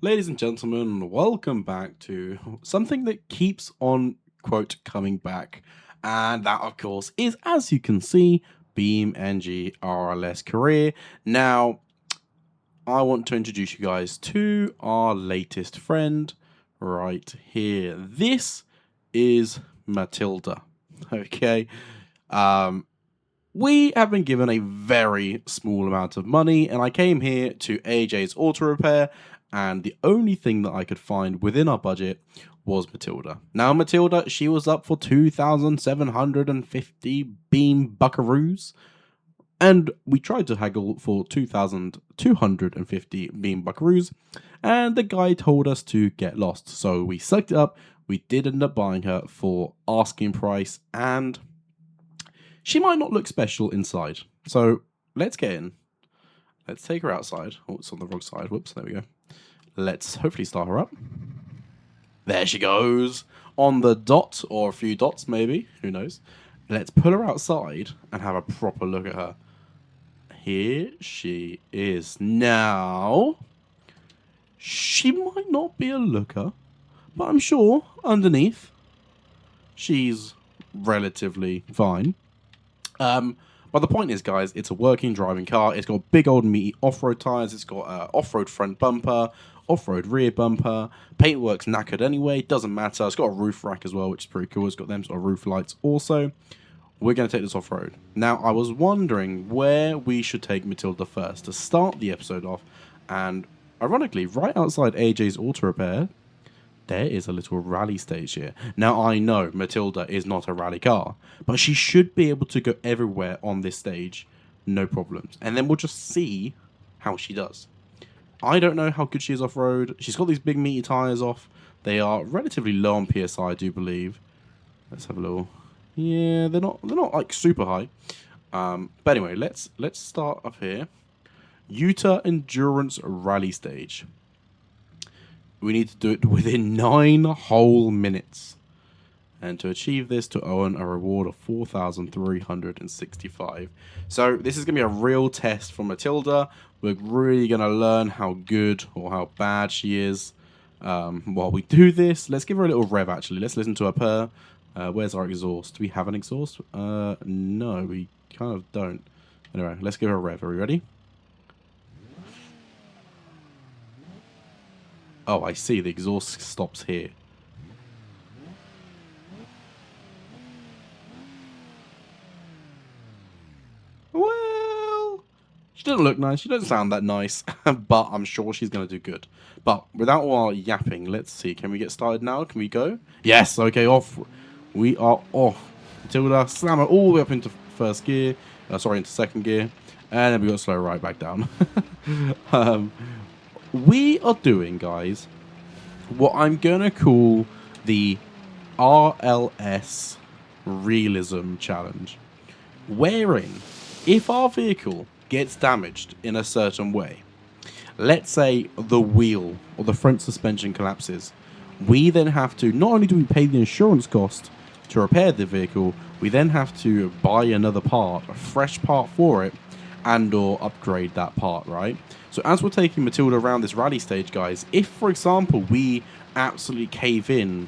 Ladies and gentlemen, welcome back to something that keeps on, quote, coming back. And that, of course, is, as you can see, BeamNG RLS Career. Now, I want to introduce you guys to our latest friend right here. This is Matilda. Okay. We have been given a very small amount of money, and I came here to AJ's Auto Repair, and the only thing that I could find within our budget was Matilda. Now, Matilda, she was up for 2,750 Beam Buckaroos, and we tried to haggle for 2,250 Beam Buckaroos, and the guy told us to get lost. So we sucked it up. We did end up buying her for asking price, and she might not look special inside. So let's get in. Let's take her outside. Oh, it's on the wrong side. Whoops, there we go. Let's hopefully start her up. There she goes. On the dot, or a few dots maybe. Who knows? Let's pull her outside and have a proper look at her. Here she is. Now, she might not be a looker, but I'm sure underneath she's relatively fine. But the point is, guys, it's a working driving car. It's got big old meaty off-road tires. It's got off-road front bumper, off-road rear bumper. Paintwork's knackered anyway. Doesn't matter. It's got a roof rack as well, which is pretty cool. It's got them sort of roof lights also. We're going to take this off-road. Now, I was wondering where we should take Matilda first to start the episode off. And ironically, right outside AJ's Auto Repair, there is a little rally stage here. Now, I know Matilda is not a rally car, but she should be able to go everywhere on this stage, no problems. And then we'll just see how she does. I don't know how good she is off-road. She's got these big meaty tyres off. They are relatively low on PSI, I do believe. Let's have a little... Yeah, they're not like super high. But anyway, let's start up here. Utah Endurance Rally Stage. We need to do it within 9 whole minutes. And to achieve this, to earn a reward of 4,365. So this is going to be a real test for Matilda. We're really going to learn how good or how bad she is. While we do this, let's give her a little rev, actually. Let's listen to her purr. Where's our exhaust? Do we have an exhaust? No, we kind of don't. Anyway, let's give her a rev. Are we ready? Oh, I see. The exhaust stops here. Well, she doesn't look nice. She doesn't sound that nice. But I'm sure she's going to do good. But without all our yapping, let's see. Can we get started now? Can we go? Yes. Okay, off. We are off. Matilda, slam her all the way up into first gear. Sorry, into second gear. And then we got to slow right back down. We are doing, guys, what I'm going to call the RLS Realism Challenge. Wherein, if our vehicle gets damaged in a certain way, let's say the wheel or the front suspension collapses, we then have to, not only do we pay the insurance cost to repair the vehicle, we then have to buy another part, a fresh part for it, and or upgrade that part, right? So as we're taking Matilda around this rally stage, guys, if, for example, we absolutely cave in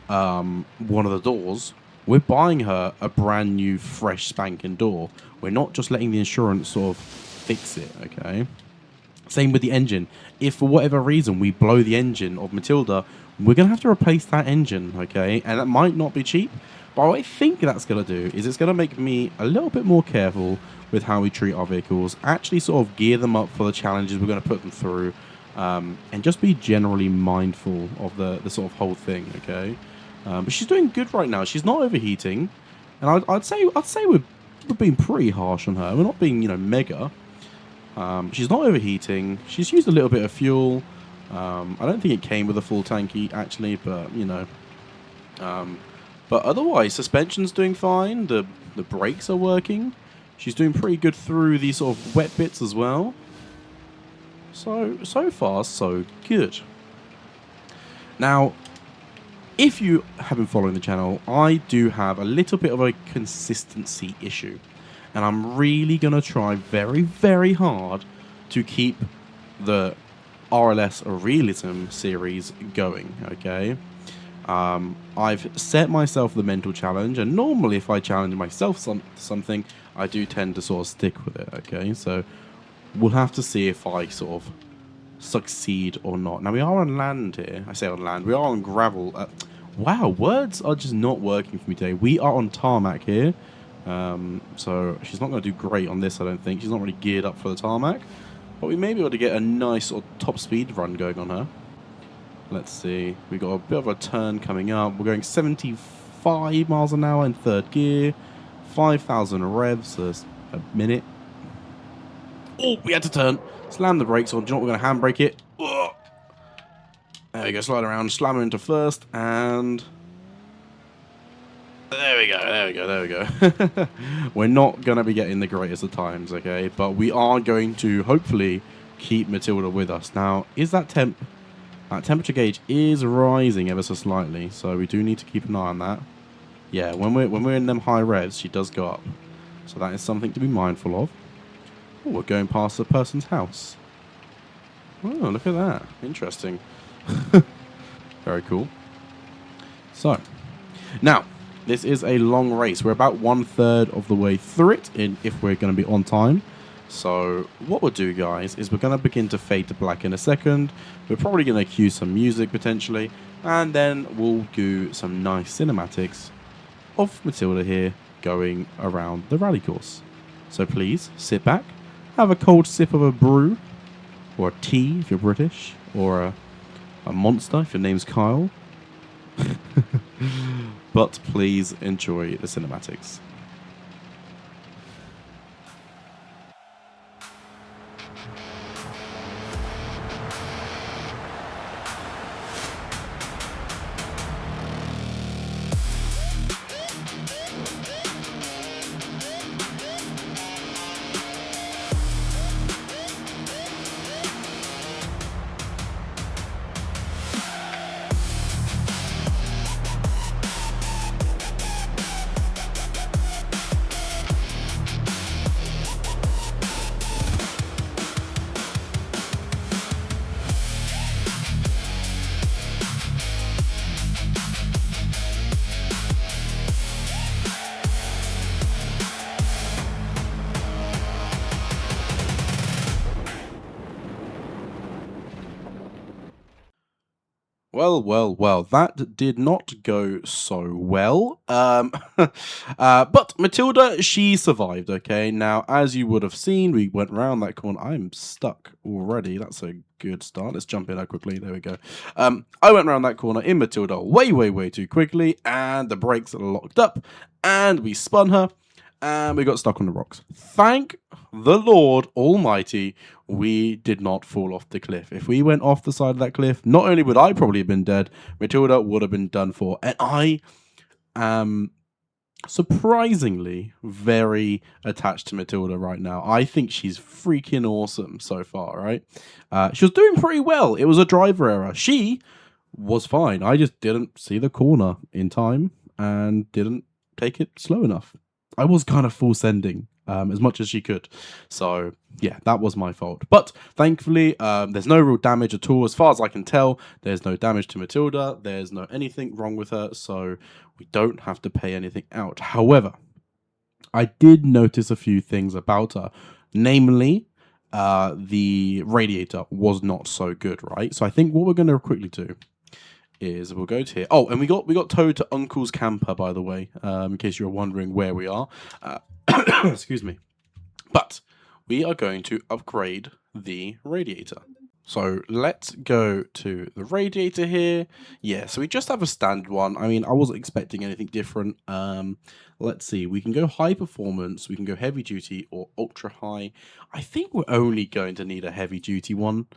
one of the doors, we're buying her a brand new, fresh, spanking door. We're not just letting the insurance sort of fix it, okay? Same with the engine. If, for whatever reason, we blow the engine of Matilda, we're going to have to replace that engine, okay? And that might not be cheap, but what I think that's going to do is it's going to make me a little bit more careful with how we treat our vehicles, actually sort of gear them up for the challenges we're going to put them through, and just be generally mindful of the sort of whole thing, okay? But she's doing good right now. She's not overheating, and I'd say we're being pretty harsh on her. We're not being, mega. She's not overheating. She's used a little bit of fuel. I don't think it came with a full tanky, actually, but, but otherwise, suspension's doing fine. The brakes are working. She's doing pretty good through these sort of wet bits as well. So far, so good. Now, if you have been following the channel, I do have a little bit of a consistency issue. And I'm really going to try very, very hard to keep the RLS Realism series going, okay? I've set myself the mental challenge, and normally if I challenge myself something, I do tend to sort of stick with it, okay? So we'll have to see if I sort of succeed or not. Now, we are on land here. I say on land. We are on gravel. Wow, words are just not working for me today. We are on tarmac here. So she's not going to do great on this, I don't think. She's not really geared up for the tarmac. But we may be able to get a nice sort of top speed run going on her. Let's see. We got a bit of a turn coming up. We're going 75 miles an hour in third gear. 5,000 revs, so a minute. Oh, we had to turn. Slam the brakes on. Do you know what? We're going to handbrake it. Ugh. There we go. Slide around. Slam her into first. And there we go. There we go. There we go. We're not going to be getting the greatest of times, okay? But we are going to hopefully keep Matilda with us. Now, is that temperature gauge is rising ever so slightly, so we do need to keep an eye on that. Yeah, when we're in them high revs, she does go up. So that is something to be mindful of. Oh, we're going past the person's house. Oh, look at that. Interesting. Very cool. So, now, this is a long race. We're about 1/3 of the way through it, if we're going to be on time. So, what we'll do, guys, is we're going to begin to fade to black in a second. We're probably going to cue some music, potentially. And then we'll do some nice cinematics of Matilda here going around the rally course. So please, sit back. Have a cold sip of a brew, or a tea if you're British, or a monster if your name's Kyle. But please enjoy the cinematics. Well, that did not go so well. But Matilda, she survived, okay? Now, as you would have seen, we went round that corner. I'm stuck already. That's a good start. Let's jump in there quickly. There we go. I went round that corner in Matilda way too quickly, and the brakes are locked up, and we spun her, and we got stuck on the rocks. Thank the Lord Almighty, we did not fall off the cliff. If we went off the side of that cliff, not only would I probably have been dead, Matilda would have been done for. And I am surprisingly very attached to Matilda right now. I think she's freaking awesome so far, right? She was doing pretty well. It was a driver error. She was fine. I just didn't see the corner in time and didn't take it slow enough. I was kind of full sending as much as she could. So, yeah, that was my fault. But thankfully, there's no real damage at all. As far as I can tell, there's no damage to Matilda. There's no anything wrong with her. So we don't have to pay anything out. However, I did notice a few things about her. Namely, the radiator was not so good, right? So I think what we're going to quickly do is we'll go to here. Oh, and we got towed to Uncle's camper, by the way, in case you're wondering where we are. Excuse me. But we are going to upgrade the radiator. So let's go to the radiator here. Yeah, so we just have a standard one. I mean, I wasn't expecting anything different. Let's see. We can go high performance, we can go heavy duty, or ultra high. I think we're only going to need a heavy duty one.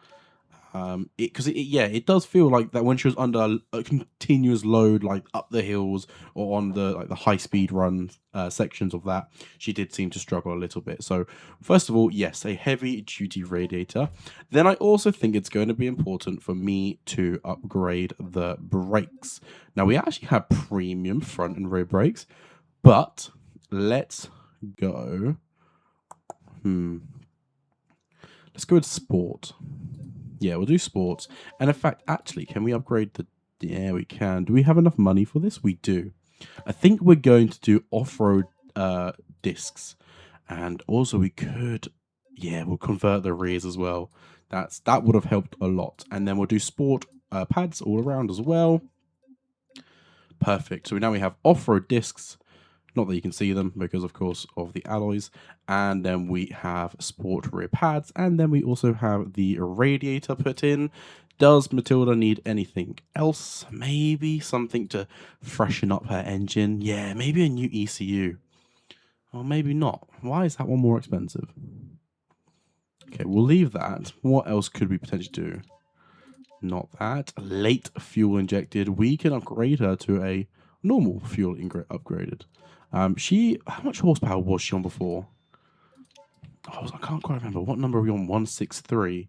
Because it does feel like that when she was under a continuous load, like up the hills or on the high speed run sections of that, she did seem to struggle a little bit. So first of all, yes, a heavy duty radiator. Then I also think it's going to be important for me to upgrade the brakes. Now we actually have premium front and rear brakes, but let's go. Let's go with sport. Yeah, we'll do sports. And in fact, actually, can we upgrade the... Yeah, we can. Do we have enough money for this? We do. I think we're going to do off-road discs. And also we could... Yeah, we'll convert the rears as well. That would have helped a lot. And then we'll do sport pads all around as well. Perfect. So now we have off-road discs. Not that you can see them because, of course, of the alloys. And then we have sport rear pads. And then we also have the radiator put in. Does Matilda need anything else? Maybe something to freshen up her engine. Yeah, maybe a new ECU. Or maybe not. Why is that one more expensive? Okay, we'll leave that. What else could we potentially do? Not that. Late fuel injected. We can upgrade her to a normal fuel upgraded. How much horsepower was she on before? Oh, I can't quite remember. What number are we on? 163.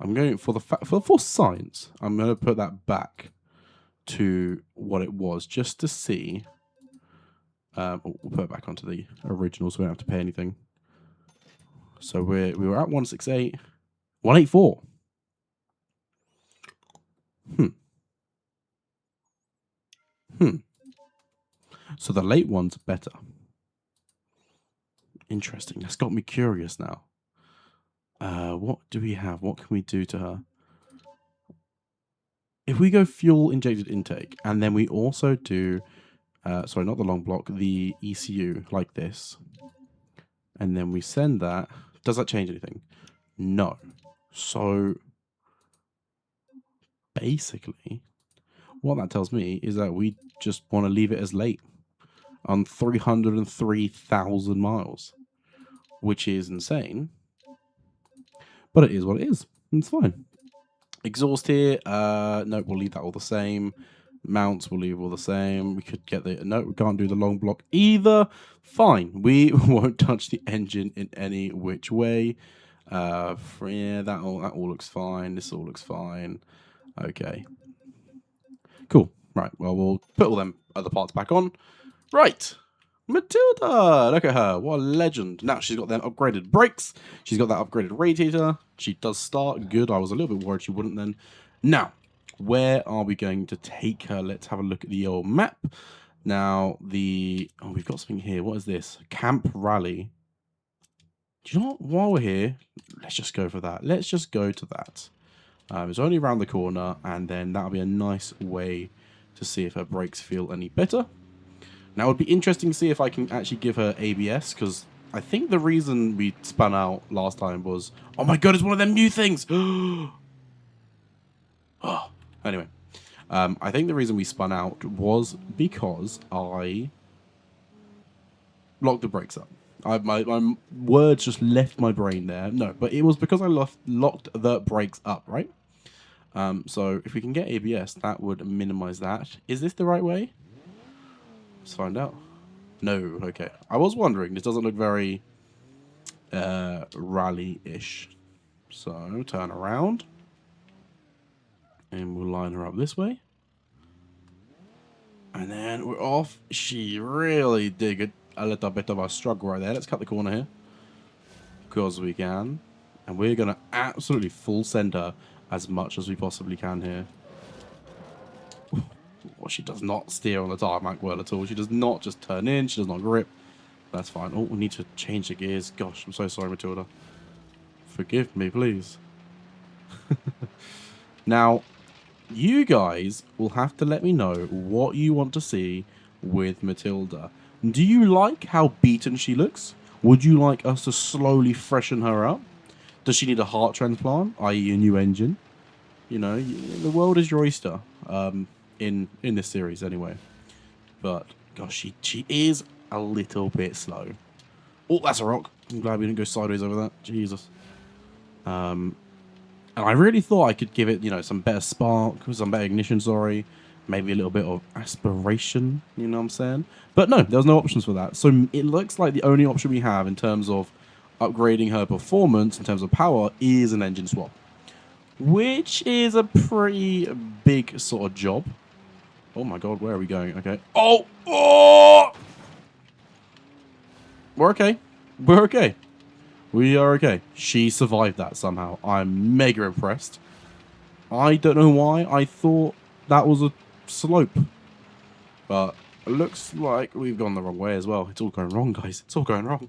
I'm going for science. I'm going to put that back to what it was just to see. We'll put it back onto the original so we don't have to pay anything. So we were at 168, 184. So the late one's better. Interesting. That's got me curious now. What do we have? What can we do to her? If we go fuel injected intake, and then we also do, sorry, not the long block, the ECU like this, and then we send that, does that change anything? No. So basically, what that tells me is that we just want to leave it as late on 303,000 miles, which is insane, but it is what it is. It's fine. Exhaust here, no, we'll leave that all the same. Mounts we'll leave all the same. We could get the... No, we can't do the long block either. Fine. We won't touch the engine in any which way. Yeah, that all looks fine. This all looks fine. Okay. Cool. Right, well, we'll put all them other parts back on. Right. Matilda! Look at her. What a legend. Now she's got them upgraded brakes. She's got that upgraded radiator. She does start good. I was a little bit worried she wouldn't then. Now, where are we going to take her? Let's have a look at the old map. Now, we've got something here. What is this? Camp Rally. Do you know what? While we're here, let's just go for that. Let's just go to that. It's only around the corner, and then that'll be a nice way to see if her brakes feel any better. Now, it would be interesting to see if I can actually give her ABS, because I think the reason we spun out last time was... Oh my god, it's one of them new things! Oh. Anyway, I think the reason we spun out was because I locked the brakes up. My words just left my brain there. No, but it was because I locked the brakes up, right? So if we can get ABS, that would minimize that. Is this the right way? Let's find out. No, okay. I was wondering. This doesn't look very rally-ish. So turn around. And we'll line her up this way. And then we're off. She really did a little bit of a struggle right there. Let's cut the corner here. Because we can. And we're going to absolutely full send her as much as we possibly can here. Well, she does not steer on the tarmac well at all. She does not just turn in. She does not grip. That's fine. Oh, we need to change the gears. Gosh, I'm so sorry, Matilda. Forgive me, please. Now, you guys will have to let me know what you want to see with Matilda. Do you like how beaten she looks? Would you like us to slowly freshen her up? Does she need a heart transplant, i.e. a new engine? You know, the world is your oyster. In this series anyway. But gosh, she is a little bit slow. Oh, that's a rock. I'm glad we didn't go sideways over that. Jesus. And I really thought I could give it, you know, some better spark, some better ignition, sorry. Maybe a little bit of aspiration, you know what I'm saying? But no, there's no options for that. So it looks like the only option we have in terms of upgrading her performance, in terms of power, is an engine swap. Which is a pretty big sort of job. Oh my god, where are we going? Okay. Oh! Oh! We're okay. We're okay. We are okay. She survived that somehow. I'm mega impressed. I don't know why. I thought that was a slope. But it looks like we've gone the wrong way as well. It's all going wrong, guys. It's all going wrong.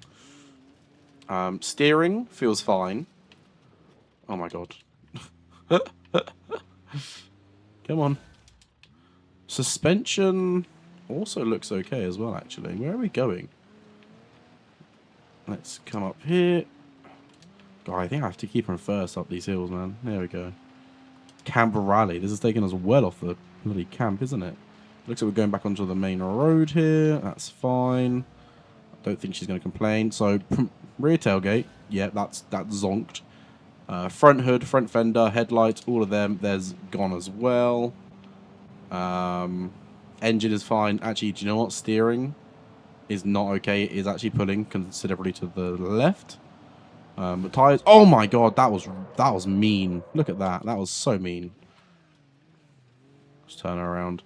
Steering feels fine. Oh my god. Come on. Suspension also looks okay as well, actually. Where are we going? Let's come up here. God, I think I have to keep her first up these hills, man. There we go. Camp Rally. This is taking us well off the bloody camp, isn't it? Looks like we're going back onto the main road here. That's fine. I don't think she's going to complain. So, rear tailgate. Yeah, that's zonked. Front hood, front fender, headlights, all of them. There's gone as well. Engine is fine. Actually, do you know what? Steering is not okay. It is actually pulling considerably to the left. The tires. Oh my god, that was mean. Look at that. That was so mean. Just turn around.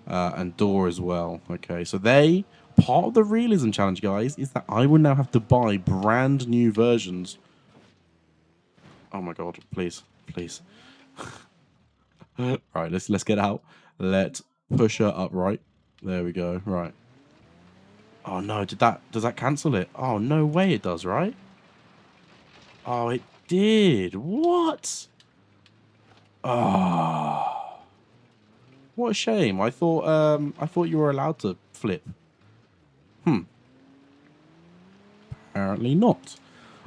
And door as well. Okay, so part of the realism challenge, guys, is that I will now have to buy brand new versions. Oh my god, please, please. Right, let's get out. Let's push her upright. There we go. Right. Oh no, does that cancel it? Oh, no way it does, right? Oh, it did. What? Oh. What a shame. I thought you were allowed to flip. Apparently not.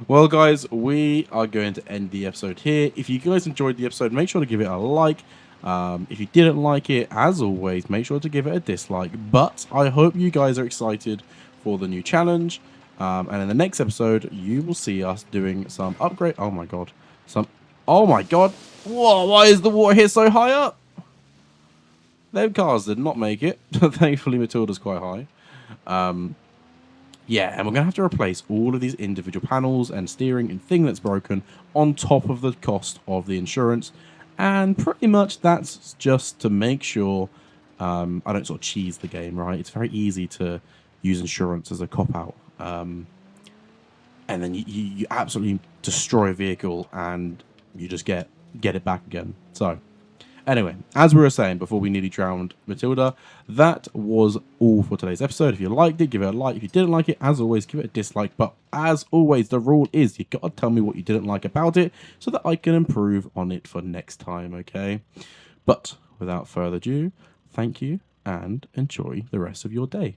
Well, guys, we are going to end the episode here. If you guys enjoyed the episode, make sure to give it a like. If you didn't like it, as always, make sure to give it a dislike. But I hope you guys are excited for the new challenge. And in the next episode, you will see us doing some upgrade. Oh my god. Oh my god. Whoa, why is the water here so high up? Them cars did not make it. Thankfully, Matilda's quite high. Yeah, and we're going to have to replace all of these individual panels and steering and thing that's broken on top of the cost of the insurance. And pretty much that's just to make sure I don't sort of cheese the game, right? It's very easy to use insurance as a cop-out. And then you absolutely destroy a vehicle and you just get it back again. So anyway, as we were saying before we nearly drowned Matilda, that was all for today's episode. If you liked it, give it a like. If you didn't like it, as always, give it a dislike. But as always, the rule is you got to tell me what you didn't like about it so that I can improve on it for next time, okay? But without further ado, thank you and enjoy the rest of your day.